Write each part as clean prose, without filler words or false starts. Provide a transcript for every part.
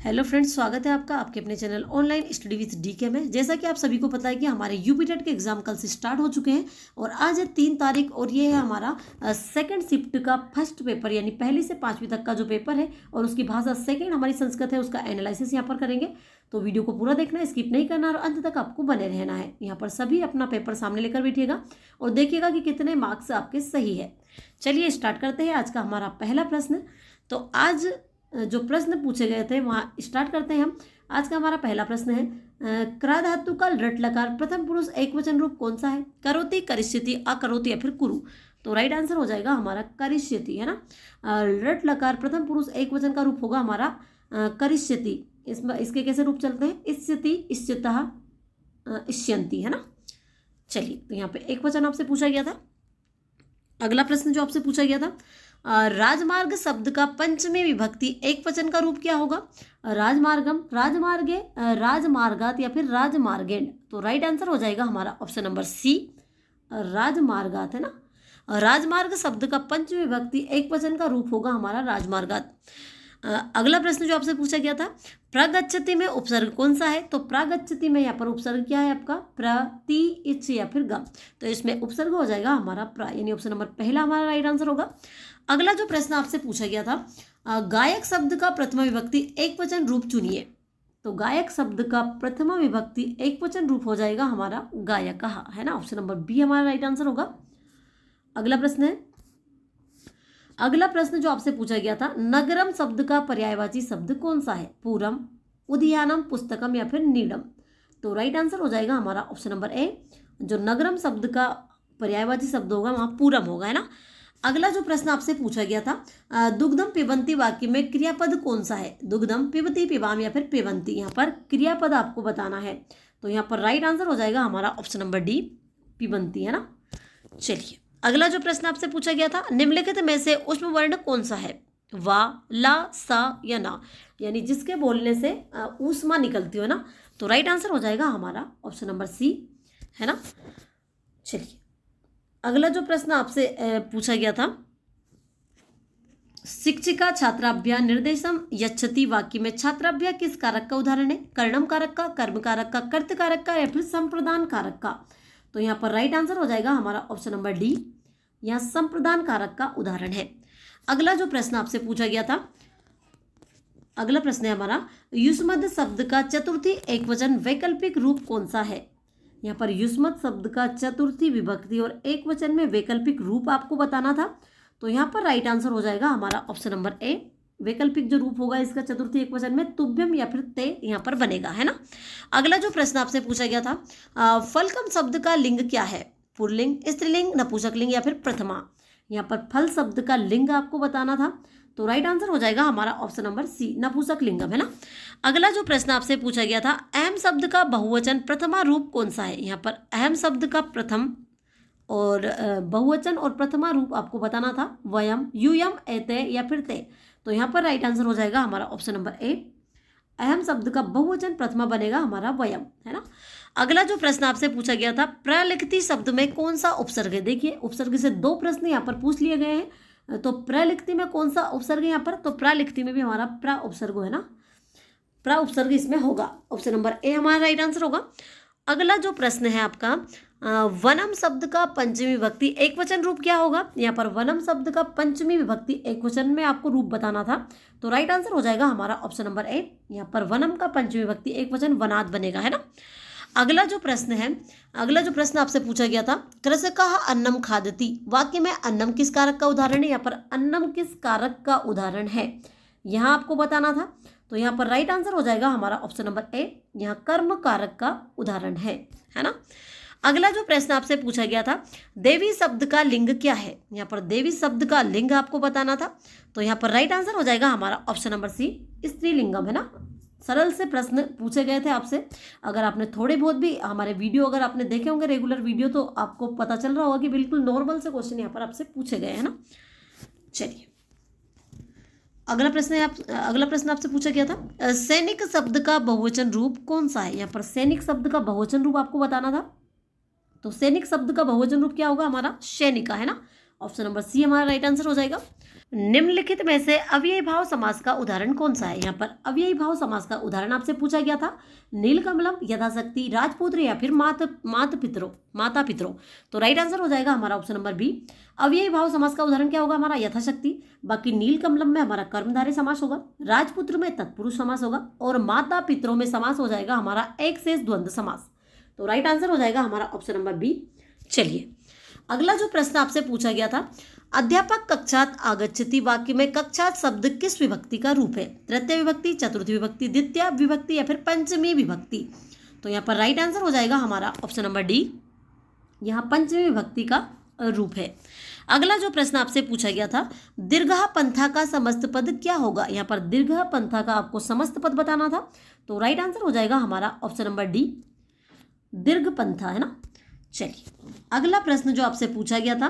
Hello friends, स्वागत है आपका आपके अपने channel online study with DK में। जैसा कि आप सभी को पता है कि हमारे यूपी टेट के एग्जाम कल से स्टार्ट हो चुके हैं और आज है 3 तारीख और ये है हमारा सेकंड शिफ्ट का फर्स्ट पेपर, यानी पहली से 5वीं तक का जो पेपर है और उसकी भाषा सेकंड हमारी संस्कृत है, उसका एनालिसिस यहाँ पर करेंगे। तो वीडियो को पूरा देखना है, स्किप नहीं करना और अंत तक आपको बने रहना है। यहाँ पर सभी अपना पेपर सामने लेकर बैठिएगा और देखिएगा कि कितने मार्क्स आपके सही है। चलिए स्टार्ट करते हैं आज का हमारा पहला प्रश्न। तो आज जो प्रश्न पूछे गए थे वहाँ स्टार्ट करते हैं हम। आज का हमारा पहला प्रश्न है, क्र धातु का लट लकार प्रथम पुरुष एक वचन रूप कौन सा है? करोति, करिष्यति, अकरोति या फिर कुरु। तो राइट आंसर हो जाएगा हमारा करिष्यति, है ना। लट लकार प्रथम पुरुष एक वचन का रूप होगा हमारा करिष्यति। इसके कैसे रूप चलते हैं? इष्यति, इष्यतः, इष्यन्ति, है ना। चलिए, तो यहाँ पे एक वचन आपसे पूछा गया था। अगला प्रश्न जो आपसे पूछा गया था, राजमार्ग शब्द का पंचमी विभक्ति एक वचन का रूप क्या होगा? राजमार्गम, राजमार्गे, राजमार्गात या फिर राजमार्गेण। तो राइट आंसर हो जाएगा हमारा ऑप्शन नंबर सी, राजमार्गात, है ना। राजमार्ग शब्द का पंचमी विभक्ति एक वचन का रूप होगा हमारा राजमार्गात। अगला प्रश्न जो आपसे पूछा गया था, प्रागच्छति में उपसर्ग कौन सा है? तो प्रागच्छति में यहाँ पर उपसर्ग क्या है आपका? प्रति, इच या फिर गम। तो इसमें उपसर्ग हो जाएगा हमारा प्रा, यानी ऑप्शन नंबर पहला हमारा राइट आंसर होगा। अगला जो प्रश्न आपसे पूछा गया था, गायक शब्द का प्रथमा विभक्ति एक वचन रूप चुनिए। तो गायक शब्द का प्रथमा विभक्ति एक वचन रूप हो जाएगा हमारा गायक, है ना। ऑप्शन नंबर बी हमारा राइट आंसर होगा। अगला प्रश्न है, अगला प्रश्न जो आपसे पूछा गया था, नगरम शब्द का पर्यायवाची शब्द कौन सा है? पूरम, उद्यानम, पुस्तकम या फिर नीडम। तो राइट आंसर हो जाएगा हमारा ऑप्शन नंबर ए, जो नगरम शब्द का पर्यायवाची शब्द होगा वहाँ पूरम होगा, है ना। अगला जो प्रश्न आपसे पूछा गया था, दुग्धम पिबंती वाक्य में क्रियापद कौन सा है? दुग्धम, पिबती, पिबाम या फिर पिबंती। यहाँ पर क्रियापद आपको बताना है। तो यहाँ पर राइट आंसर हो जाएगा हमारा ऑप्शन नंबर डी, पिबंती, है ना। चलिए, अगला जो प्रश्न आपसे पूछा गया था, निम्नलिखित में से ऊष्म वर्ण कौन सा है? वा, ला, सा या ना, यानी जिसके बोलने से ऊष्मा निकलती हो ना। तो राइट आंसर हो जाएगा हमारा ऑप्शन नंबर सी, है ना। चलिए, अगला जो प्रश्न आपसे पूछा गया था, शिक्षिका छात्राभ्या निर्देशम यच्छति वाक्य में छात्राभ्या किस कारक का उदाहरण है? कर्णम कारक का, कर्म कारक का, कर्त कारक का या फिर संप्रदान कारक का। तो यहाँ पर राइट आंसर हो जाएगा हमारा ऑप्शन नंबर डी, यहाँ संप्रदान कारक का उदाहरण है। अगला जो प्रश्न आपसे पूछा गया था, अगला प्रश्न है हमारा, युष्मद् शब्द का चतुर्थी एकवचन वैकल्पिक रूप कौन सा है? यहाँ पर युष्मद् शब्द का चतुर्थी विभक्ति और एक वचन में वैकल्पिक रूप आपको बताना था। तो यहाँ पर राइट आंसर हो जाएगा हमारा ऑप्शन नंबर ए, वैकल्पिक जो रूप होगा इसका चतुर्थी एक वचन में तुभ्यम या फिर ते यहाँ पर बनेगा, है ना। अगला जो प्रश्न आपसे पूछा गया था, फलकम शब्द का लिंग क्या है? पुल्लिंग, स्त्रीलिंग, नपुंसकलिंग या फिर प्रथमा। यहाँ पर फल शब्द का लिंग आपको बताना था। तो राइट आंसर हो जाएगा हमारा ऑप्शन नंबर सी, नपुंसकलिंगम, है ना। अगला जो प्रश्न आपसे पूछा गया था, अहम शब्द का बहुवचन प्रथमा रूप कौन सा है? यहाँ पर अहम शब्द का प्रथम और बहुवचन और प्रथमा रूप आपको बताना था, वयम, यूयम, एते या फिर ते। तो यहाँ पर राइट आंसर हो जाएगा हमारा ऑप्शन नंबर ए, अहम शब्द का बहुवचन प्रथमा बनेगा हमारा वयम, है ना। अगला जो प्रश्न आपसे पूछा गया था, प्रलिखित शब्द में कौन सा उपसर्ग है? देखिए, उपसर्ग से 2 प्रश्न यहाँ पर पूछ लिए गए हैं। तो प्रलिखित में कौन सा उपसर्ग है यहाँ पर? तो प्रलिखित में भी हमारा प्र उपसर्ग है ना, प्र उपसर्ग इसमें होगा। ऑप्शन नंबर ए हमारा राइट आंसर होगा। अगला जो प्रश्न है आपका, वनम शब्द का पंचमी विभक्ति एक वचन रूप क्या होगा? यहाँ पर वनम शब्द का पंचमी विभक्ति एक वचन में आपको रूप बताना था। तो राइट आंसर हो जाएगा हमारा ऑप्शन नंबर ए, यहाँ पर वनम का पंचमी विभक्ति एक वचन वनाद बनेगा, है ना। अगला जो प्रश्न है, अगला जो प्रश्न आपसे पूछा गया था, कृषकः अन्नम खादति वाक्य में अन्नम किस कारक का उदाहरण है? यहाँ पर अन्नम किस कारक का उदाहरण है यहाँ आपको बताना था। तो यहाँ पर राइट आंसर हो जाएगा हमारा ऑप्शन नंबर ए, यहाँ कर्म कारक का उदाहरण है ना। अगला जो प्रश्न आपसे पूछा गया था, देवी शब्द का लिंग क्या है? यहाँ पर देवी शब्द का लिंग आपको बताना था। तो यहाँ पर राइट आंसर हो जाएगा हमारा ऑप्शन नंबर सी, स्त्रीलिंगम, है ना। सरल से प्रश्न पूछे गए थे आपसे। अगर आपने थोड़े बहुत भी हमारे वीडियो अगर आपने देखे होंगे रेगुलर वीडियो, तो आपको पता चल रहा होगा कि बिल्कुल नॉर्मल से क्वेश्चन यहाँ पर आपसे पूछे गए हैं ना। चलिए, अगला प्रश्न है अगला प्रश्न आपसे पूछा गया था, सैनिक शब्द का बहुवचन रूप कौन सा है? यहाँ पर सैनिक शब्द का बहुवचन रूप आपको बताना था। तो सैनिक शब्द का बहुवचन रूप क्या होगा हमारा? सैनिका, है ना। ऑप्शन नंबर सी हमारा राइट आंसर हो जाएगा। निम्नलिखित में से अव्ययी भाव समास का उदाहरण कौन सा है? यहाँ पर अव्ययी भाव समास का उदाहरण आपसे पूछा गया था। नीलकमलम, यथाशक्ति, राजपुत्र या फिर माता पितरों। तो राइट आंसर हो जाएगा हमारा ऑप्शन नंबर बी। अव्ययी भाव समास का उदाहरण क्या होगा हमारा? यथाशक्ति। बाकी नीलकमलम में हमारा कर्मधारय समास होगा, राजपुत्र में तत्पुरुष समास होगा और माता पितरों में समास हो जाएगा हमारा एक शेष द्वंद्व समास। तो राइट आंसर हो जाएगा हमारा ऑप्शन नंबर बी। चलिए अगला जो प्रश्न आपसे पूछा गया था, अध्यापक कक्षात आगच्छति वाक्य में कक्षात शब्द किस विभक्ति का रूप है? तृतीय विभक्ति, चतुर्थी विभक्ति, द्वितीय विभक्ति या फिर पंचमी विभक्ति। तो यहाँ पर राइट आंसर हो जाएगा हमारा ऑप्शन नंबर डी, यहाँ पंचमी विभक्ति का रूप है। अगला जो प्रश्न आपसे पूछा गया था, दीर्घः पंथा का समस्त पद क्या होगा? यहाँ पर दीर्घः पंथा का आपको समस्त पद बताना था। तो राइट आंसर हो जाएगा हमारा ऑप्शन नंबर डी, दीर्घ पंथा, है ना। चलिए अगला प्रश्न जो आपसे पूछा गया था,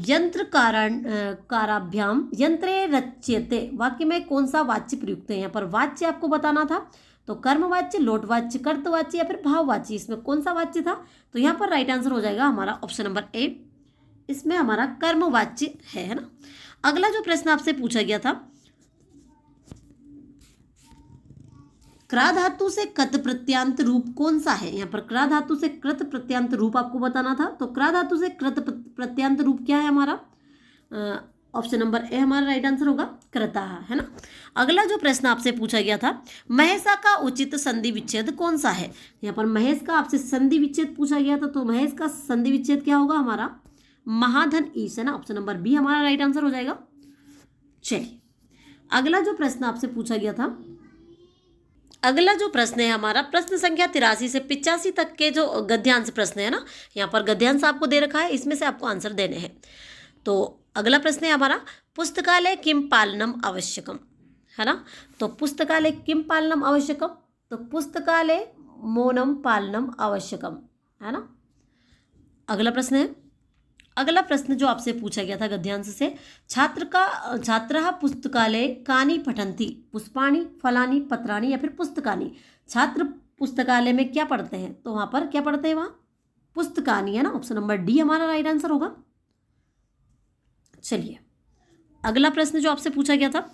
यंत्र काराभ्याम यंत्रे रच्यते वाक्य में कौन सा वाच्य प्रयुक्त है? यहाँ पर वाच्य आपको बताना था। तो कर्मवाच्य, लोटवाच्य, कर्तवाच्य या फिर भाववाच्य, इसमें कौन सा वाच्य था? तो यहाँ पर राइट आंसर हो जाएगा हमारा ऑप्शन नंबर ए, इसमें हमारा कर्मवाच्य है ना। अगला जो प्रश्न आपसे पूछा गया था, क्रा धातु से कृत प्रत्यांत रूप कौन सा है? यहाँ पर क्रा धातु से कृत प्रत्यांत रूप आपको बताना था। तो क्रा धातु से कृत प्रत्यांत रूप क्या है हमारा? ऑप्शन नंबर ए हमारा राइट आंसर होगा, कृतः, है ना। अगला जो प्रश्न आपसे पूछा गया था, महेशा का उचित संधि विच्छेद कौन सा है? यहाँ पर महेश का आपसे संधि विच्छेद पूछा गया था। तो महेश का संधि विच्छेद क्या होगा हमारा? महाधन ईश, है ना। ऑप्शन नंबर बी हमारा राइट आंसर हो जाएगा। चलिए अगला जो प्रश्न आपसे पूछा गया था, अगला जो प्रश्न है हमारा प्रश्न संख्या 83 से 85 तक के जो गद्यांश प्रश्न है ना, यहाँ पर गद्यांश आपको दे रखा है, इसमें से आपको आंसर देने हैं। तो अगला प्रश्न है हमारा, पुस्तकालय किम पालनम आवश्यकम, है ना। तो पुस्तकालय किम पालनम आवश्यकम, तो पुस्तकालय मौनम पालनम आवश्यकम, है ना। अगला प्रश्न है, अगला प्रश्न जो आपसे पूछा गया था गद्यांश से, छात्रः पुस्तकालय कानि पठन्ति, पुष्पाणि, फलानि, पत्राणि या फिर पुस्तकानि। छात्र पुस्तकालय में क्या पढ़ते हैं? तो वहाँ पर क्या पढ़ते हैं? वहाँ पुस्तकानि, है ना। ऑप्शन नंबर डी हमारा राइट आंसर होगा। चलिए अगला प्रश्न जो आपसे पूछा गया था,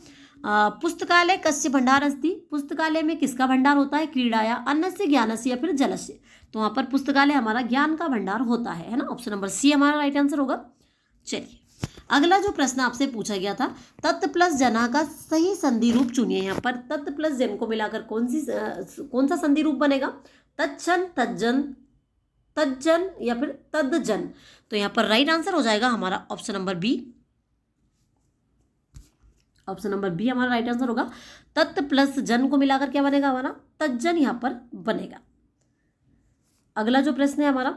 पुस्तकालय कस्य भंडार अस्ति, पुस्तकालय में किसका भंडार होता है? क्रीड़ाया, अन्नस्य, ज्ञानस्य या फिर जलस्य। तो वहाँ पर पुस्तकालय हमारा ज्ञान का भंडार होता है ना। ऑप्शन नंबर सी हमारा राइट आंसर होगा। चलिए अगला जो प्रश्न आपसे पूछा गया था, तत् प्लस जना का सही संधि रूप चुनिए। यहाँ पर तत् प्लस जन को मिलाकर कौन सा संधि रूप बनेगा? तत्क्षण, तज्जन, तज्जन या फिर तद्जन। तो यहाँ पर राइट आंसर हो जाएगा हमारा option number B, option number B हमारा राइट आंसर होगा। तत् प्लस जन को मिलाकर क्या बनेगा हमारा? तज्जन यहाँ पर बनेगा। अगला जो प्रश्न है हमारा,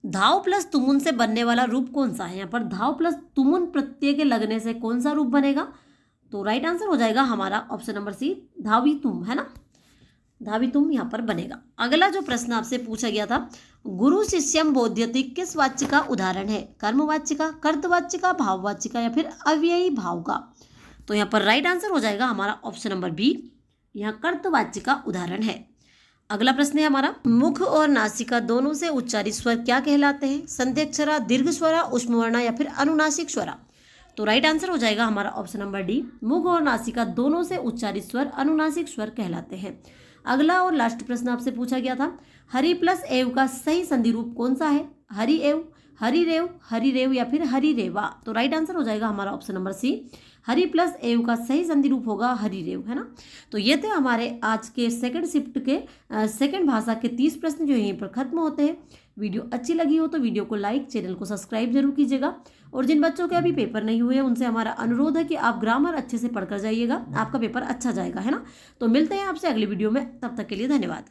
धाव प्लस तुमुन से बनने वाला रूप कौन सा है? यहाँ पर धाव प्लस तुमुन प्रत्यय के लगने से कौन सा रूप बनेगा? तो राइट आंसर हो जाएगा हमारा ऑप्शन नंबर सी, धावी तुम, है ना। धावी तुम यहाँ पर बनेगा। अगला जो प्रश्न आपसे पूछा गया था, गुरु शिष्यम बोध्यति किस वाच्य का उदाहरण है? कर्मवाच्य का, कर्तवाच्य का, भाववाच्य का या फिर अव्ययी भाव का। तो यहाँ पर राइट आंसर हो जाएगा हमारा ऑप्शन नंबर बी, यहाँ कर्तवाच्य का उदाहरण है। अगला प्रश्न है हमारा, मुख और नासिका दोनों से उच्चारित स्वर क्या कहलाते हैं? संध्यक्षरा, दीर्घ स्वरा, उष्मवर्णा या फिर अनुनासिक स्वरा। तो राइट आंसर हो जाएगा हमारा ऑप्शन नंबर डी, मुख और नासिका दोनों से उच्चारित स्वर अनुनासिक स्वर कहलाते हैं। अगला और लास्ट प्रश्न आपसे पूछा गया था, हरि प्लस एव का सही संधि रूप कौन सा है? हरि एव, हरिरेव, हरिरेव या फिर हरिरेवा। तो राइट आंसर हो जाएगा हमारा ऑप्शन नंबर सी, हरि प्लस एव का सही संधि रूप होगा हरिरेव, है ना। तो ये थे हमारे आज के सेकंड शिफ्ट के सेकंड भाषा के 30 प्रश्न जो यहीं पर खत्म होते हैं। वीडियो अच्छी लगी हो तो वीडियो को लाइक, चैनल को सब्सक्राइब जरूर कीजिएगा। और जिन बच्चों के अभी पेपर नहीं हुए हैं उनसे हमारा अनुरोध है कि आप ग्रामर अच्छे से पढ़कर जाइएगा, आपका पेपर अच्छा जाएगा, है ना। तो मिलते हैं आपसे अगली वीडियो में, तब तक के लिए धन्यवाद।